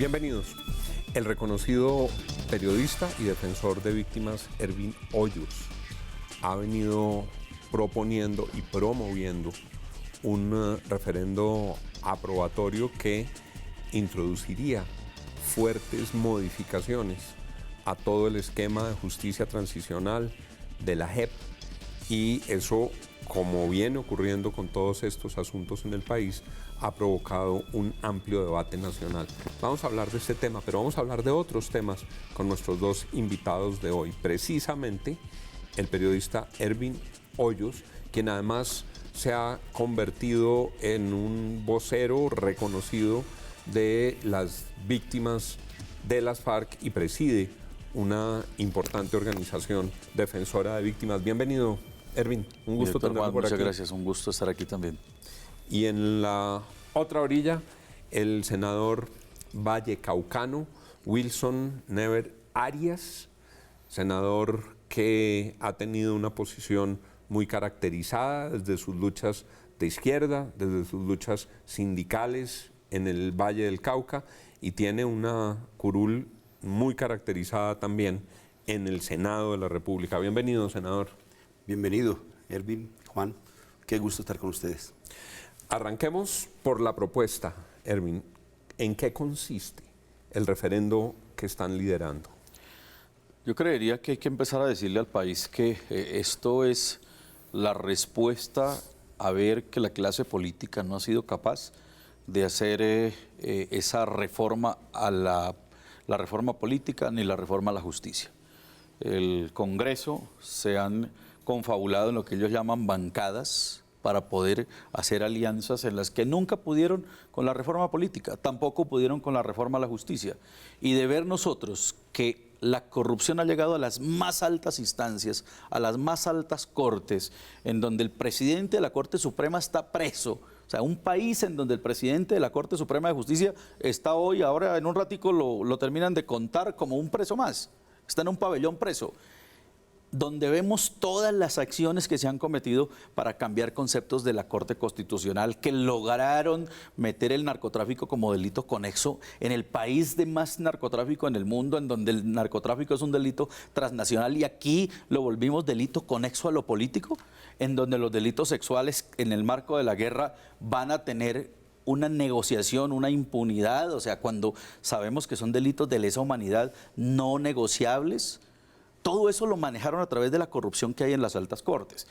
Bienvenidos. El reconocido periodista y defensor de víctimas Ervin Hoyos ha venido proponiendo y promoviendo un referendo aprobatorio que introduciría fuertes modificaciones a todo el esquema de justicia transicional de la JEP, y eso, como viene ocurriendo con todos estos asuntos en el país, ha provocado un amplio debate nacional. Vamos a hablar de este tema, pero vamos a hablar de otros temas con nuestros dos invitados de hoy. Precisamente el periodista Ervin Hoyos, quien además se ha convertido en un vocero reconocido de las víctimas de las FARC y preside una importante organización defensora de víctimas. Bienvenido, Ervin. Un gusto tenerlo por aquí. Muchas gracias, un gusto estar aquí también. Y en la otra orilla, el senador vallecaucano Wilson Never Arias, senador que ha tenido una posición muy caracterizada desde sus luchas de izquierda, desde sus luchas sindicales en el Valle del Cauca, y tiene una curul muy caracterizada también en el Senado de la República. Bienvenido, senador. Bienvenido, Ervin, Juan. Qué gusto estar con ustedes. Arranquemos por la propuesta, Ervin. ¿En qué consiste el referendo que están liderando? Yo creería que hay que empezar a decirle al país que esto es la respuesta a ver que la clase política no ha sido capaz de hacer esa reforma a la reforma política ni la reforma a la justicia. El Congreso se han confabulado en lo que ellos llaman bancadas para poder hacer alianzas en las que nunca pudieron con la reforma política, tampoco pudieron con la reforma a la justicia. Y de ver nosotros que la corrupción ha llegado a las más altas instancias, a las más altas cortes, en donde el presidente de la Corte Suprema está preso. O sea, un país en donde el presidente de la Corte Suprema de Justicia está hoy, ahora en un ratico lo terminan de contar como un preso más. Está en un pabellón preso, donde vemos todas las acciones que se han cometido para cambiar conceptos de la Corte Constitucional, que lograron meter el narcotráfico como delito conexo en el país de más narcotráfico en el mundo, en donde el narcotráfico es un delito transnacional, y aquí lo volvimos delito conexo a lo político, en donde los delitos sexuales en el marco de la guerra van a tener una negociación, una impunidad, o sea, cuando sabemos que son delitos de lesa humanidad no negociables. Todo eso lo manejaron a través de la corrupción que hay en las altas cortes.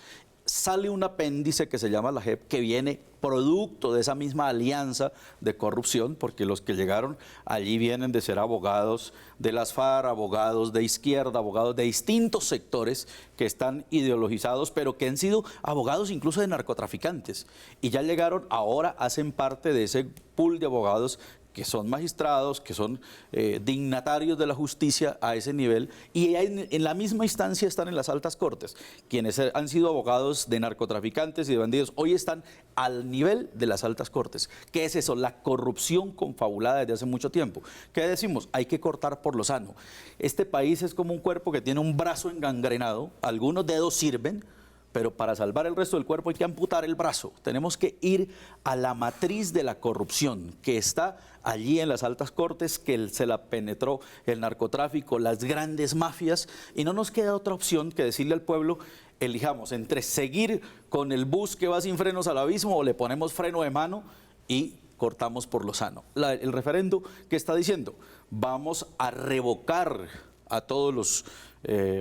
Sale un apéndice que se llama la JEP, que viene producto de esa misma alianza de corrupción, porque los que llegaron allí vienen de ser abogados de las FARC, abogados de izquierda, abogados de distintos sectores que están ideologizados, pero que han sido abogados incluso de narcotraficantes. Y ya llegaron, ahora hacen parte de ese pool de abogados que son magistrados, que son dignatarios de la justicia a ese nivel, y en la misma instancia están en las altas cortes. Quienes han sido abogados de narcotraficantes y de bandidos, hoy están al nivel de las altas cortes. ¿Qué es eso? La corrupción confabulada desde hace mucho tiempo. ¿Qué decimos? Hay que cortar por lo sano. Este país es como un cuerpo que tiene un brazo engangrenado, algunos dedos sirven, pero para salvar el resto del cuerpo hay que amputar el brazo. Tenemos que ir a la matriz de la corrupción que está allí en las altas cortes, que se la penetró el narcotráfico, las grandes mafias, y no nos queda otra opción que decirle al pueblo: elijamos entre seguir con el bus que va sin frenos al abismo o le ponemos freno de mano y cortamos por lo sano. El referendo, ¿qué está diciendo? Vamos a revocar a todos los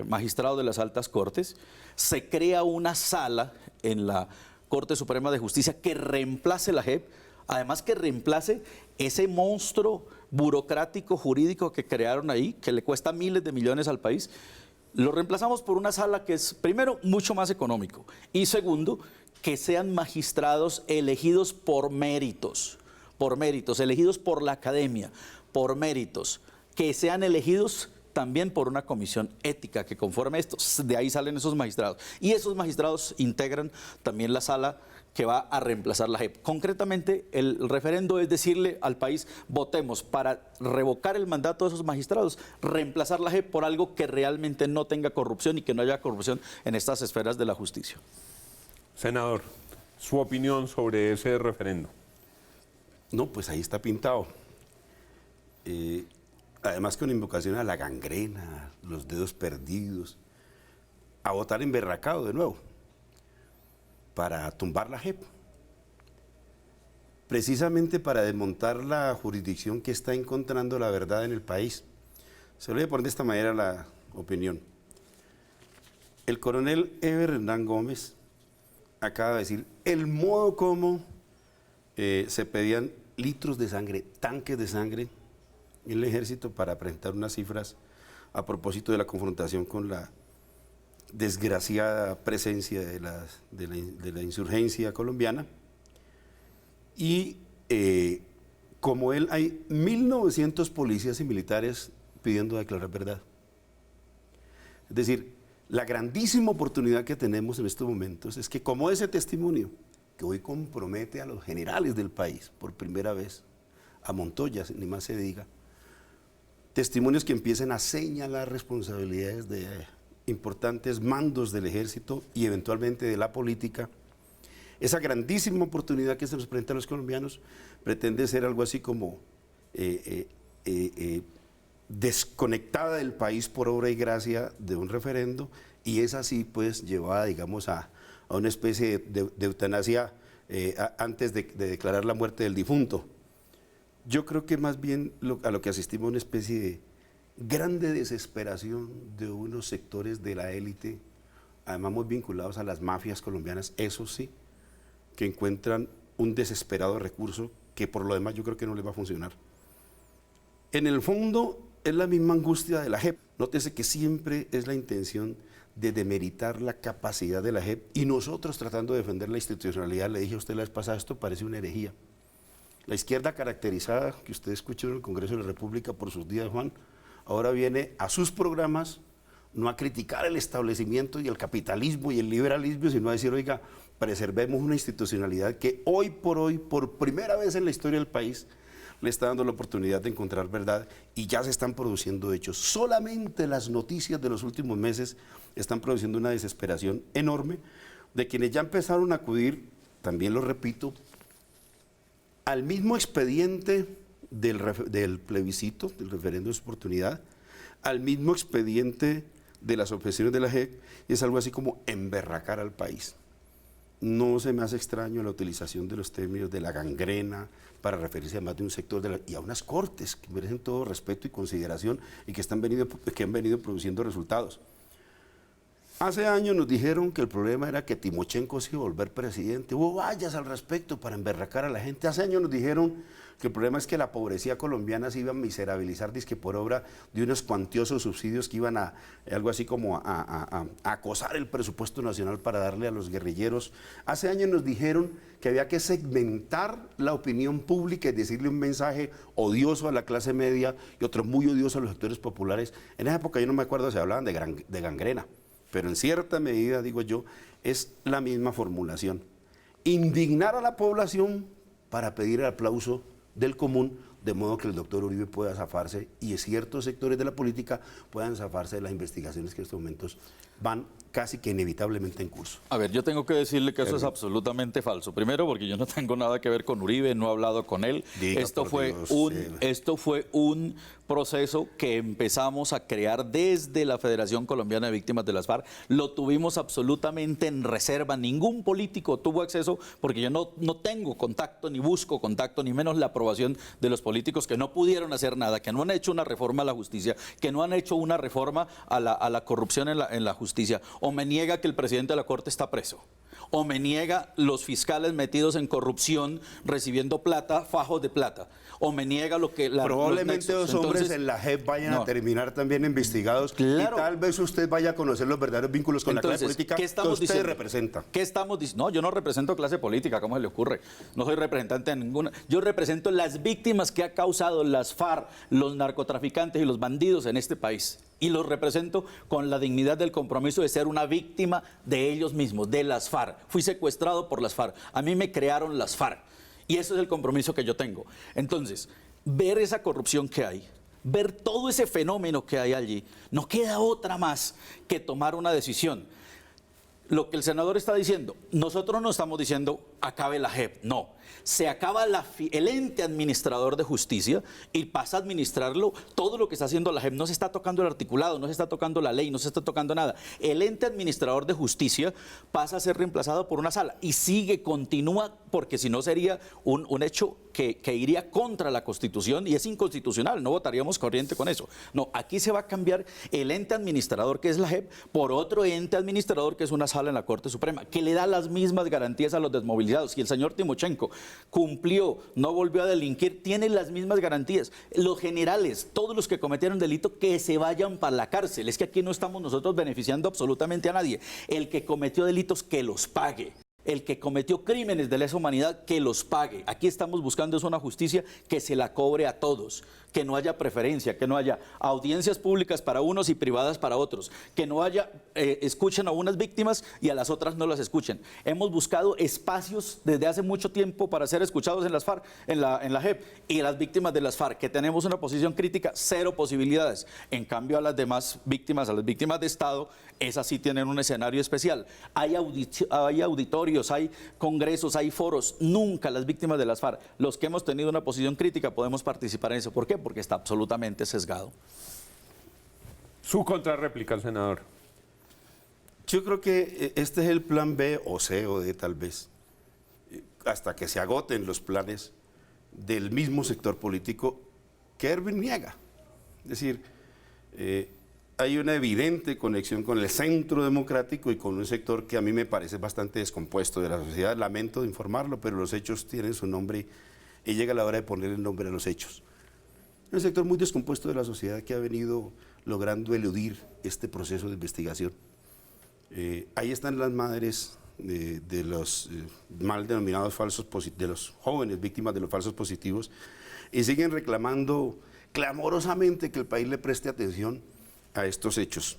magistrados de las altas cortes. Se crea una sala en la Corte Suprema de Justicia que reemplace la JEP, además que reemplace ese monstruo burocrático jurídico que crearon ahí, que le cuesta miles de millones al país. Lo reemplazamos por una sala que es, primero, mucho más económico, y segundo, que sean magistrados elegidos por méritos, elegidos por la academia, por méritos, que sean elegidos también por una comisión ética que conforme esto, de ahí salen esos magistrados. Y esos magistrados integran también la sala que va a reemplazar la JEP. Concretamente, el referendo es decirle al país: votemos para revocar el mandato de esos magistrados, reemplazar la JEP por algo que realmente no tenga corrupción y que no haya corrupción en estas esferas de la justicia. Senador, su opinión sobre ese referendo. No, pues ahí está pintado. además con invocación a la gangrena, los dedos perdidos, a votar emberracado de nuevo, para tumbar la JEP, precisamente para desmontar la jurisdicción que está encontrando la verdad en el país. Se lo voy a poner de esta manera la opinión. El coronel Eber Hernán Gómez acaba de decir el modo como se pedían litros de sangre, tanques de sangre en el ejército para presentar unas cifras a propósito de la confrontación con la desgraciada presencia de la insurgencia colombiana. Y como él, hay 1.900 policías y militares pidiendo declarar verdad. Es decir, la grandísima oportunidad que tenemos en estos momentos es que como ese testimonio que hoy compromete a los generales del país por primera vez, a Montoya, ni más se diga, testimonios que empiecen a señalar responsabilidades de importantes mandos del ejército y eventualmente de la política. Esa grandísima oportunidad que se nos presenta a los colombianos pretende ser algo así como desconectada del país por obra y gracia de un referendo, y es así pues llevada, digamos, a una especie de eutanasia antes de declarar la muerte del difunto. Yo creo que más bien a lo que asistimos es una especie de grande desesperación de unos sectores de la élite, además muy vinculados a las mafias colombianas, eso sí, que encuentran un desesperado recurso que por lo demás yo creo que no les va a funcionar. En el fondo es la misma angustia de la JEP. Nótese que siempre es la intención de demeritar la capacidad de la JEP, y nosotros tratando de defender la institucionalidad. Le dije a usted la vez pasada, esto parece una herejía. La izquierda caracterizada, que usted escuchó en el Congreso de la República por sus días, Juan, ahora viene a sus programas no a criticar el establecimiento y el capitalismo y el liberalismo, sino a decir, oiga, preservemos una institucionalidad que hoy, por primera vez en la historia del país, le está dando la oportunidad de encontrar verdad, y ya se están produciendo hechos. Solamente las noticias de los últimos meses están produciendo una desesperación enorme de quienes ya empezaron a acudir, también lo repito, al mismo expediente del plebiscito, del referendo de su oportunidad, al mismo expediente de las objeciones de la JEP, y es algo así como emberracar al país. No se me hace extraño la utilización de los términos de la gangrena para referirse a más de un sector y a unas cortes que merecen todo respeto y consideración y que han venido produciendo resultados. Hace años nos dijeron que el problema era que Timochenko se iba a volver presidente. Hubo vallas al respecto para emberracar a la gente. Hace años nos dijeron que el problema es que la pobrecía colombiana se iba a miserabilizar, dizque por obra de unos cuantiosos subsidios que iban a algo así como a acosar el presupuesto nacional para darle a los guerrilleros. Hace años nos dijeron que había que segmentar la opinión pública y decirle un mensaje odioso a la clase media y otro muy odioso a los sectores populares. En esa época yo no me acuerdo si hablaban de gangrena, pero en cierta medida, digo yo, es la misma formulación. Indignar a la población para pedir el aplauso del común, de modo que el doctor Uribe pueda zafarse y ciertos sectores de la política puedan zafarse de las investigaciones que en estos momentos van casi que inevitablemente en curso. A ver, yo tengo que decirle que eso es absolutamente falso. Primero, porque yo no tengo nada que ver con Uribe, no he hablado con él. Diga, esto fue un proceso que empezamos a crear desde la Federación Colombiana de Víctimas de las FARC. Lo tuvimos absolutamente en reserva. Ningún político tuvo acceso, porque yo no tengo contacto, ni busco contacto, ni menos la aprobación de los políticos que no pudieron hacer nada, que no han hecho una reforma a la justicia, que no han hecho una reforma a la corrupción en la justicia. O me niega que el presidente de la Corte está preso, o me niega los fiscales metidos en corrupción recibiendo plata, fajos de plata, o me niega lo que... Probablemente los hombres en la JEP vayan a terminar también investigados, claro, y tal vez usted vaya a conocer los verdaderos vínculos con la clase política que usted representa. ¿Qué estamos diciendo? No, yo no represento clase política, ¿cómo se le ocurre? No soy representante de ninguna. Yo represento las víctimas que ha causado las FARC, los narcotraficantes y los bandidos en este país. Y los represento con la dignidad del compromiso de ser una víctima de ellos mismos, de las FARC. Fui secuestrado por las FARC. A mí me crearon las FARC. Y ese es el compromiso que yo tengo. Entonces, ver esa corrupción que hay, ver todo ese fenómeno que hay allí, no queda otra más que tomar una decisión. Lo que el senador está diciendo, nosotros no estamos diciendo acabe la JEP. No, se acaba el ente administrador de justicia y pasa a administrarlo todo lo que está haciendo la JEP. No se está tocando el articulado, no se está tocando la ley, no se está tocando nada. El ente administrador de justicia pasa a ser reemplazado por una sala y continúa, porque si no sería un hecho que iría contra la Constitución y es inconstitucional, no votaríamos corriente con eso. No, aquí se va a cambiar el ente administrador, que es la JEP, por otro ente administrador, que es una sala en la Corte Suprema, que le da las mismas garantías a los desmovilizados. Si el señor Timochenko cumplió, no volvió a delinquir, tiene las mismas garantías. Los generales, todos los que cometieron delito, que se vayan para la cárcel. Es que aquí no estamos nosotros beneficiando absolutamente a nadie. El que cometió delitos, que los pague. El que cometió crímenes de lesa humanidad, que los pague. Aquí estamos buscando es una justicia que se la cobre a todos, que no haya preferencia, que no haya audiencias públicas para unos y privadas para otros, que no haya, escuchen a unas víctimas y a las otras no las escuchen. Hemos buscado espacios desde hace mucho tiempo para ser escuchados en las FARC, en la JEP, y las víctimas de las FARC, que tenemos una posición crítica, cero posibilidades. En cambio, a las demás víctimas, a las víctimas de Estado, esas sí tienen un escenario especial. Hay auditorios, hay congresos, hay foros. Nunca las víctimas de las FARC, los que hemos tenido una posición crítica, podemos participar en eso. ¿Por qué? Porque está absolutamente sesgado. Su contrarréplica, senador. Yo creo que este es el plan B o C o D tal vez, hasta que se agoten los planes del mismo sector político que Erwin niega. Es decir, hay una evidente conexión con el centro democrático y con un sector que a mí me parece bastante descompuesto de la sociedad. Lamento informarlo, pero los hechos tienen su nombre y llega la hora de poner el nombre a los hechos. Un sector muy descompuesto de la sociedad que ha venido logrando eludir este proceso de investigación. Ahí están las madres de los mal denominados falsos positivos, de los jóvenes víctimas de los falsos positivos, y siguen reclamando clamorosamente que el país le preste atención a estos hechos.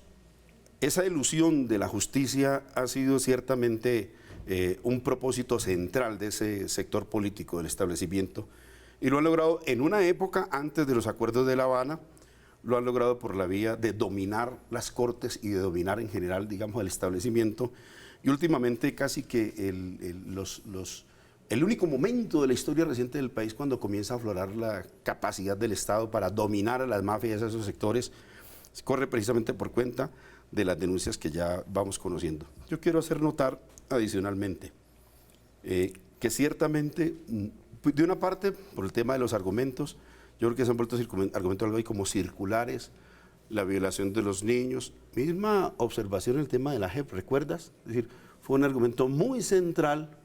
Esa ilusión de la justicia ha sido ciertamente un propósito central de ese sector político del establecimiento, y lo han logrado en una época antes de los acuerdos de La Habana. Lo han logrado por la vía de dominar las cortes y de dominar en general, digamos, el establecimiento. Y últimamente casi que el único momento de la historia reciente del país cuando comienza a aflorar la capacidad del Estado para dominar a las mafias, a esos sectores, corre precisamente por cuenta de las denuncias que ya vamos conociendo. Yo quiero hacer notar adicionalmente que ciertamente, de una parte, por el tema de los argumentos, yo creo que se han vuelto argumentos algo ahí como circulares, la violación de los niños, misma observación en el tema de la JEP, ¿recuerdas? Es decir, fue un argumento muy central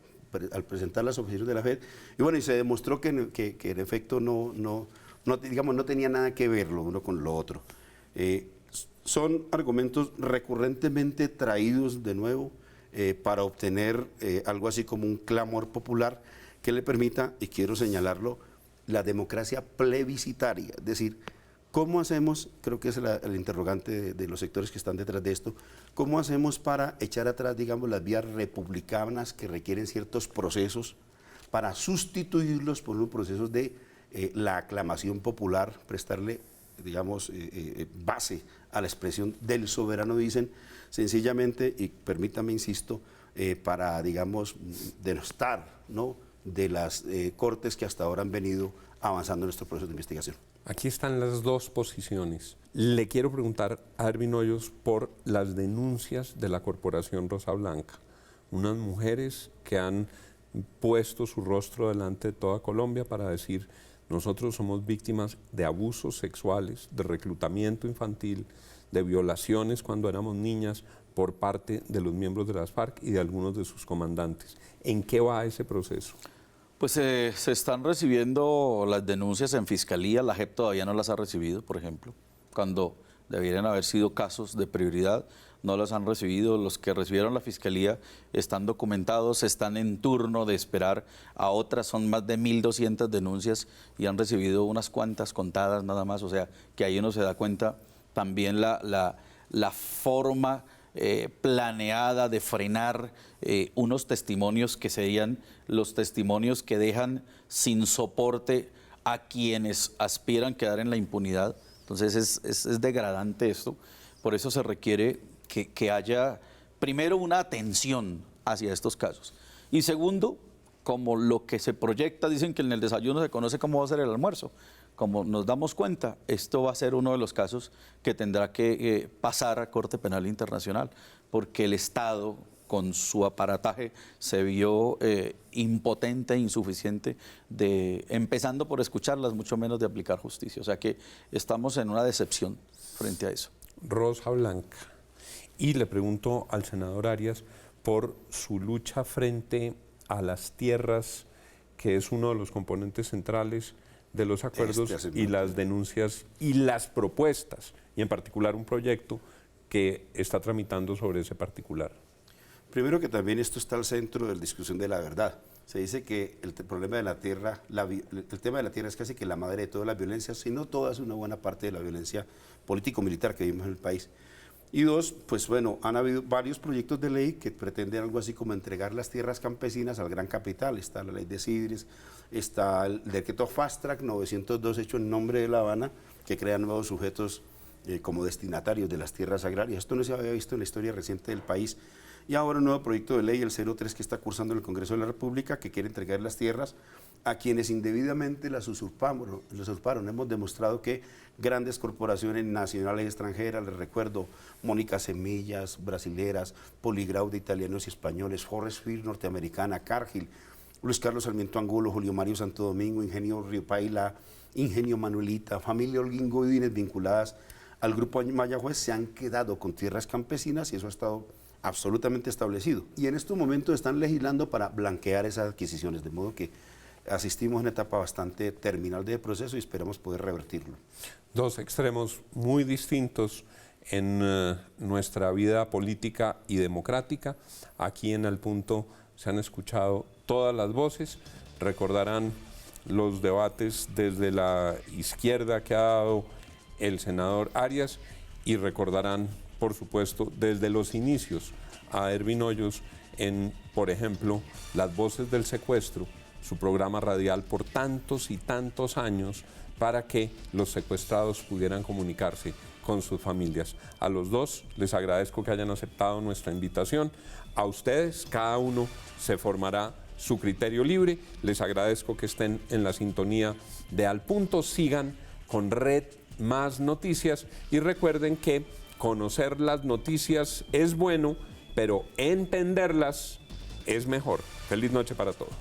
al presentar las objeciones de la JEP, y bueno, y se demostró que en efecto no tenía nada que ver lo uno con lo otro. Son argumentos recurrentemente traídos de nuevo para obtener algo así como un clamor popular que le permita, y quiero señalarlo, la democracia plebiscitaria. Es decir, ¿cómo hacemos? Creo que es el interrogante de los sectores que están detrás de esto. ¿Cómo hacemos para echar atrás, digamos, las vías republicanas que requieren ciertos procesos para sustituirlos por unos procesos de la aclamación popular, prestarle, digamos, base a la expresión del soberano, dicen, sencillamente, y permítame, insisto, para, digamos, denostar, ¿no?, de las cortes que hasta ahora han venido avanzando en nuestro proceso de investigación. Aquí están las dos posiciones. Le quiero preguntar a Erwin Hoyos por las denuncias de la Corporación Rosa Blanca, unas mujeres que han puesto su rostro delante de toda Colombia para decir: nosotros somos víctimas de abusos sexuales, de reclutamiento infantil, de violaciones cuando éramos niñas por parte de los miembros de las FARC y de algunos de sus comandantes. ¿En qué va ese proceso? Pues se están recibiendo las denuncias en Fiscalía, la JEP todavía no las ha recibido, por ejemplo, cuando debieran haber sido casos de prioridad, no las han recibido. Los que recibieron la Fiscalía están documentados, están en turno de esperar a otras, son más de 1.200 denuncias y han recibido unas cuantas contadas nada más, o sea que ahí uno se da cuenta también la forma planeada de frenar unos testimonios que serían los testimonios que dejan sin soporte a quienes aspiran a quedar en la impunidad. Entonces es degradante esto, por eso se requiere que haya primero una atención hacia estos casos y segundo como lo que se proyecta, dicen que en el desayuno se conoce cómo va a ser el almuerzo. Como nos damos cuenta, esto va a ser uno de los casos que tendrá que pasar a Corte Penal Internacional, porque el Estado, con su aparataje, se vio impotente e insuficiente, empezando por escucharlas, mucho menos de aplicar justicia. O sea que estamos en una decepción frente a eso. Rosa Blanca. Y le pregunto al senador Arias por su lucha frente a las tierras, que es uno de los componentes centrales de los acuerdos y las denuncias y las propuestas, y en particular un proyecto que está tramitando sobre ese particular. Primero que también esto está al centro de la discusión de la verdad. Se dice que el problema de la tierra, el tema de la tierra es casi que la madre de todas las violencias, si no todas, una buena parte de la violencia político-militar que vivimos en el país. Y dos, pues bueno, han habido varios proyectos de ley que pretenden algo así como entregar las tierras campesinas al gran capital. Está la ley de Sidres, está el decreto Fast Track 902 hecho en nombre de La Habana, que crea nuevos sujetos como destinatarios de las tierras agrarias. Esto no se había visto en la historia reciente del país. Y ahora un nuevo proyecto de ley, el 03, que está cursando en el Congreso de la República, que quiere entregar las tierras a quienes indebidamente las usurparon. Hemos demostrado que grandes corporaciones nacionales y extranjeras, les recuerdo, Mónica Semillas, brasileras, Poligrau de italianos y españoles, Forest Field norteamericana, Cargill, Luis Carlos Sarmiento Angulo, Julio Mario Santo Domingo, Ingenio Río Paila, Ingenio Manuelita, familia Holguín Godínez vinculadas al Grupo Mayagüez, se han quedado con tierras campesinas y eso ha estado absolutamente establecido. Y en estos momentos están legislando para blanquear esas adquisiciones, de modo que asistimos a una etapa bastante terminal de proceso y esperamos poder revertirlo. Dos extremos muy distintos en nuestra vida política y democrática. Aquí en Al Punto se han escuchado todas las voces. Recordarán los debates desde la izquierda que ha dado el senador Arias y recordarán, por supuesto, desde los inicios a Ervin Hoyos en, por ejemplo, Las Voces del Secuestro, su programa radial por tantos y tantos años para que los secuestrados pudieran comunicarse con sus familias. A los dos les agradezco que hayan aceptado nuestra invitación. A ustedes, cada uno se formará su criterio libre. Les agradezco que estén en la sintonía de Al Punto. Sigan con Red Más Noticias y recuerden que conocer las noticias es bueno, pero entenderlas es mejor. Feliz noche para todos.